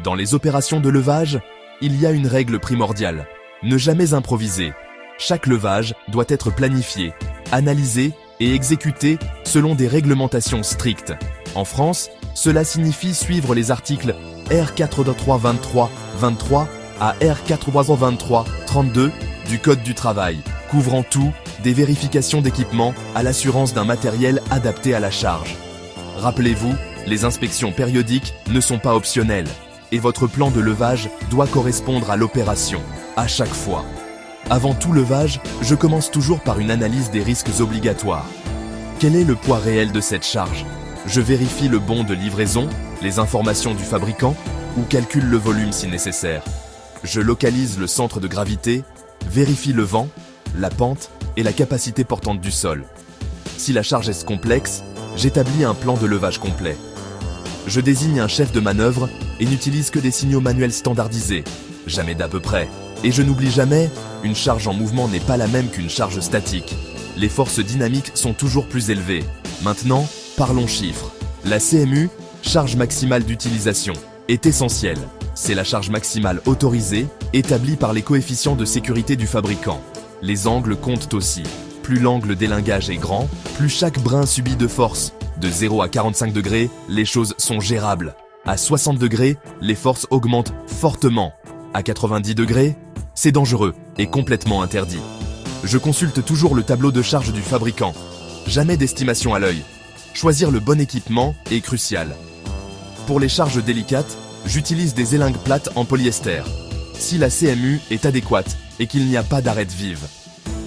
Dans les opérations de levage, il y a une règle primordiale. Ne jamais improviser. Chaque levage doit être planifié, analysé et exécuté selon des réglementations strictes. En France, cela signifie suivre les articles R4.323 à R4.332 du Code du travail, couvrant tout, des vérifications d'équipement à l'assurance d'un matériel adapté à la charge. Rappelez-vous, les inspections périodiques ne sont pas optionnelles et votre plan de levage doit correspondre à l'opération, à chaque fois. Avant tout levage, je commence toujours par une analyse des risques obligatoires. Quel est le poids réel de cette charge? Je vérifie le bon de livraison, les informations du fabricant ou calcule le volume si nécessaire. Je localise le centre de gravité, vérifie le vent, la pente et la capacité portante du sol. Si la charge est complexe, j'établis un plan de levage complet. Je désigne un chef de manœuvre et n'utilise que des signaux manuels standardisés, jamais d'à peu près. Et je n'oublie jamais, une charge en mouvement n'est pas la même qu'une charge statique. Les forces dynamiques sont toujours plus élevées. Maintenant, parlons chiffres. La CMU, charge maximale d'utilisation, est essentielle. C'est la charge maximale autorisée, établie par les coefficients de sécurité du fabricant. Les angles comptent aussi. Plus l'angle d'élingage est grand, plus chaque brin subit de force. De 0 à 45 degrés, les choses sont gérables. À 60 degrés, les forces augmentent fortement. À 90 degrés, c'est dangereux et complètement interdit. Je consulte toujours le tableau de charge du fabricant. Jamais d'estimation à l'œil. Choisir le bon équipement est crucial. Pour les charges délicates, j'utilise des élingues plates en polyester. Si la CMU est adéquate et qu'il n'y a pas d'arête vive.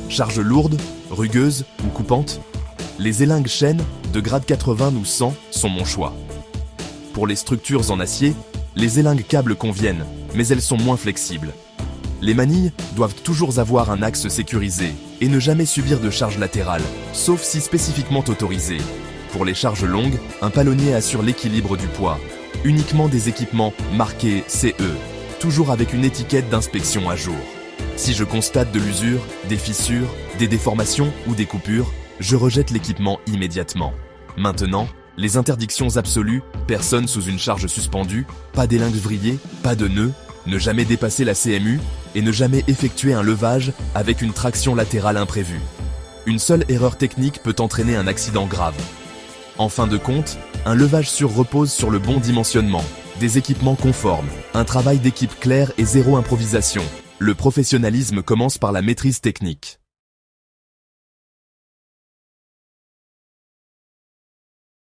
Charge lourde, rugueuse ou coupante, les élingues chaînes de grade 80 ou 100 sont mon choix. Pour les structures en acier, les élingues câbles conviennent, mais elles sont moins flexibles. Les manilles doivent toujours avoir un axe sécurisé et ne jamais subir de charge latérale, sauf si spécifiquement autorisé. Pour les charges longues, un palonnier assure l'équilibre du poids. Uniquement des équipements marqués CE, toujours avec une étiquette d'inspection à jour. Si je constate de l'usure, des fissures, des déformations ou des coupures, je rejette l'équipement immédiatement. Maintenant, les interdictions absolues, personne sous une charge suspendue, pas d'élingue vrillée, pas de nœud, ne jamais dépasser la CMU et ne jamais effectuer un levage avec une traction latérale imprévue. Une seule erreur technique peut entraîner un accident grave. En fin de compte, un levage sûr repose sur le bon dimensionnement, des équipements conformes, un travail d'équipe clair et zéro improvisation. Le professionnalisme commence par la maîtrise technique.